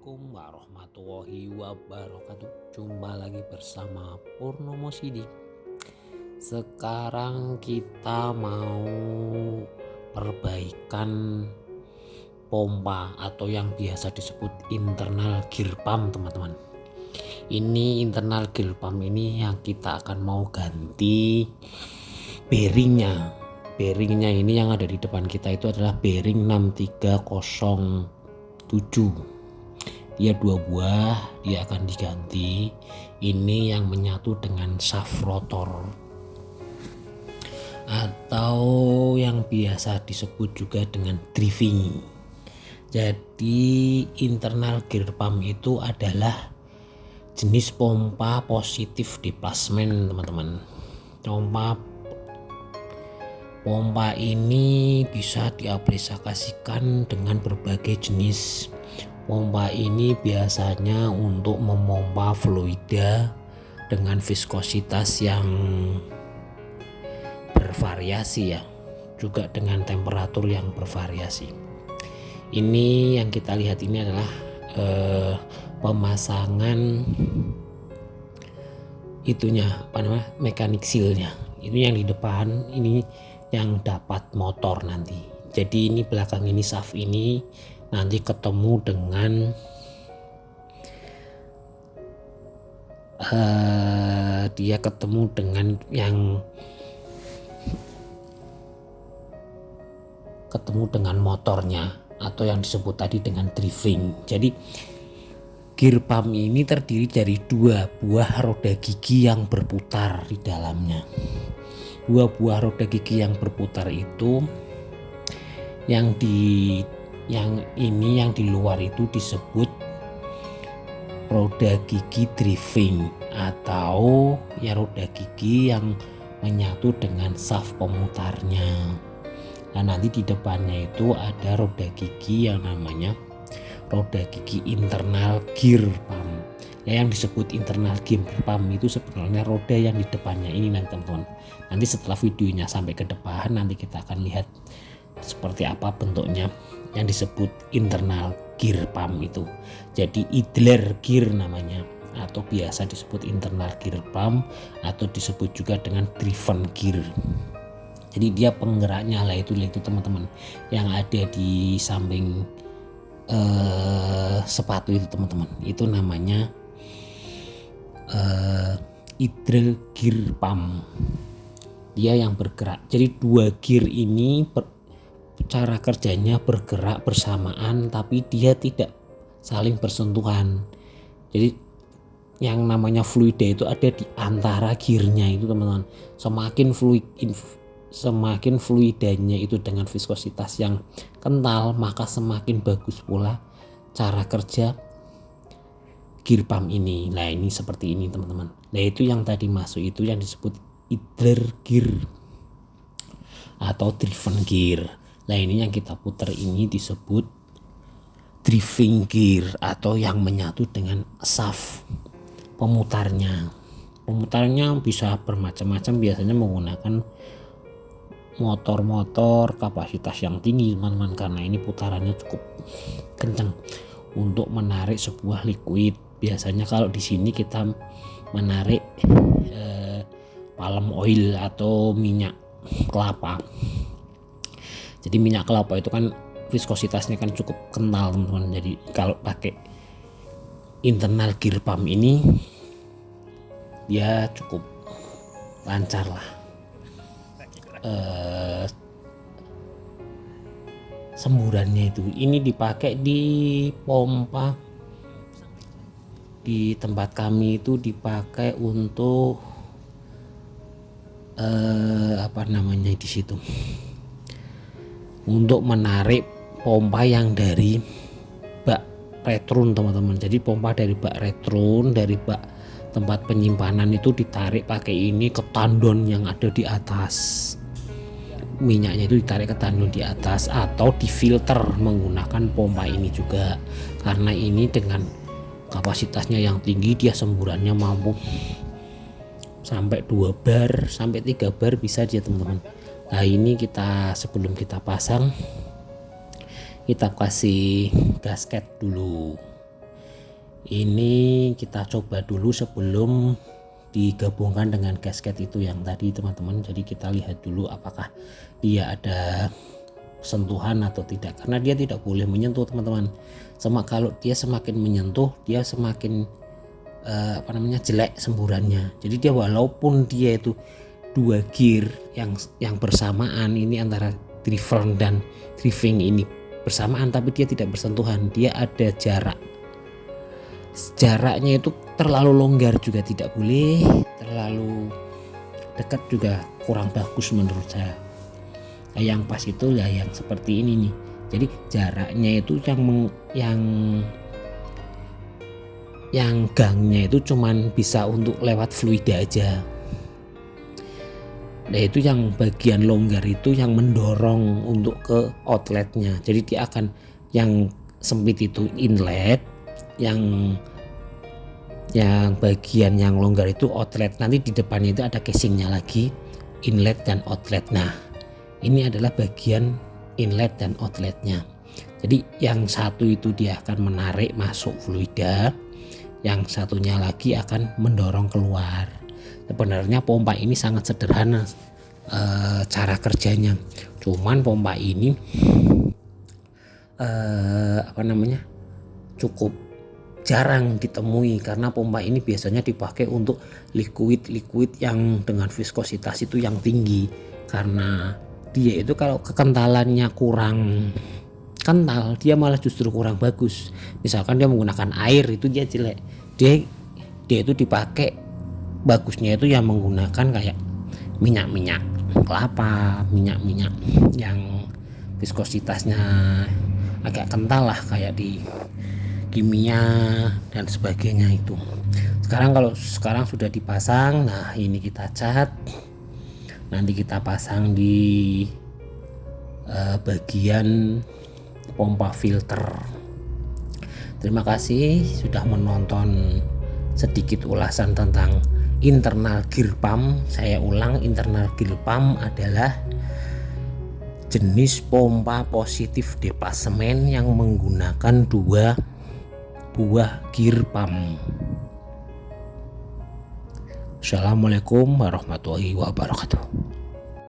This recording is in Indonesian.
Assalamualaikum warahmatullahi wabarakatuh. Jumpa lagi bersama Purnomo Sidik. Sekarang kita mau perbaikan pompa atau yang biasa disebut internal gear pump, teman-teman. Ini internal gear pump ini yang kita akan mau ganti bearingnya. Bearingnya ini yang ada di depan kita itu adalah bearing 6307. Dia 2 buah, dia akan diganti. Ini yang menyatu dengan shaft rotor atau yang biasa disebut juga dengan driving. Jadi internal gear pump itu adalah jenis pompa positif displacement, teman-teman. Pompa ini bisa diaplikasikan dengan berbagai jenis. Pompa ini biasanya untuk memompa fluida dengan viskositas yang bervariasi ya, juga dengan temperatur yang bervariasi. Ini yang kita lihat ini adalah pemasangan itunya, mekanik sealnya. Ini yang di depan, ini yang dapat motor nanti. Jadi ini belakang ini shaft ini nanti ketemu dengan dia ketemu dengan yang ketemu dengan motornya atau yang disebut tadi dengan driving. Jadi gear pump ini terdiri dari 2 buah roda gigi yang berputar di dalamnya. 2 buah roda gigi yang berputar itu yang di luar itu disebut roda gigi driving atau ya roda gigi yang menyatu dengan shaft pemutarnya. Nah, nanti di depannya itu ada roda gigi yang namanya roda gigi internal gear pump. Ya, yang disebut internal gear pump itu sebenarnya roda yang di depannya ini nanti, teman-teman. Nanti setelah videonya sampai ke depan nanti kita akan lihat seperti apa bentuknya yang disebut internal gear pump itu. Jadi idler gear namanya, atau biasa disebut internal gear pump atau disebut juga dengan driven gear. Jadi dia penggeraknya lah itu teman-teman yang ada di samping sepatu itu, teman-teman. Itu namanya idler gear pump. Dia yang bergerak. Jadi 2 gear ini cara kerjanya bergerak bersamaan tapi dia tidak saling bersentuhan. Jadi yang namanya fluida itu ada di antara gearnya itu, teman-teman. Semakin fluidanya itu dengan viskositas yang kental, maka semakin bagus pula cara kerja gear pump ini. Nah, ini seperti ini, teman-teman. Nah, itu yang tadi masuk itu yang disebut idler gear atau driven gear. Nah, ini yang kita putar ini disebut driving gear atau yang menyatu dengan shaft pemutarnya. Pemutarnya bisa bermacam-macam, biasanya menggunakan motor-motor kapasitas yang tinggi, teman-teman, karena ini putarannya cukup kencang untuk menarik sebuah liquid. Biasanya kalau di sini kita menarik palm oil atau minyak kelapa. Jadi minyak kelapa itu kan viskositasnya kan cukup kental, teman-teman. Jadi kalau pakai internal gear pump ini dia cukup lancar lah. Semburannya itu ini dipakai di pompa di tempat kami itu dipakai untuk di situ untuk menarik pompa yang dari bak retrun, teman-teman. Jadi pompa dari bak retrun, dari bak tempat penyimpanan itu ditarik pakai ini ke tandon yang ada di atas. Minyaknya itu ditarik ke tandon di atas atau difilter menggunakan pompa ini juga. Karena ini dengan kapasitasnya yang tinggi, dia semburannya mampu sampai 2 bar sampai 3 bar bisa dia, teman-teman. Nah, ini kita sebelum kita pasang kita kasih gasket dulu. Ini kita coba dulu sebelum digabungkan dengan gasket itu yang tadi teman-teman. Jadi kita lihat dulu apakah dia ada sentuhan atau tidak, karena dia tidak boleh menyentuh teman-teman. Kalau dia semakin menyentuh, dia semakin jelek semburannya. Jadi dia walaupun dia itu dua gear yang bersamaan, ini antara driven dan driving ini bersamaan, tapi dia tidak bersentuhan, dia ada jaraknya itu terlalu longgar juga tidak boleh, terlalu dekat juga kurang bagus menurut saya. Yang pas itu ya yang seperti ini nih. Jadi jaraknya itu yang gangnya itu cuman bisa untuk lewat fluida aja. Nah itu yang bagian longgar itu yang mendorong untuk ke outletnya. Jadi dia akan, yang sempit itu inlet, yang bagian yang longgar itu outlet. Nanti di depannya itu ada casingnya lagi, inlet dan outlet. Nah ini adalah bagian inlet dan outletnya. Jadi yang satu itu dia akan menarik masuk fluida, yang satunya lagi akan mendorong keluar. Sebenarnya pompa ini sangat sederhana cara kerjanya, cuman pompa ini cukup jarang ditemui, karena pompa ini biasanya dipakai untuk liquid yang dengan viskositas itu yang tinggi, karena dia itu kalau kekentalannya kurang kental dia malah justru kurang bagus. Misalkan dia menggunakan air itu dia jelek, dia itu dipakai bagusnya itu yang menggunakan kayak minyak kelapa, minyak yang viskositasnya agak kental lah, kayak di kimia dan sebagainya itu. Kalau sekarang sudah dipasang, nah ini kita cat, nanti kita pasang di bagian pompa filter. Terima kasih sudah menonton sedikit ulasan tentang internal gear pump. Saya ulang, internal gear pump adalah jenis pompa positif depasemen yang menggunakan dua buah gear pump. Assalamualaikum warahmatullahi wabarakatuh.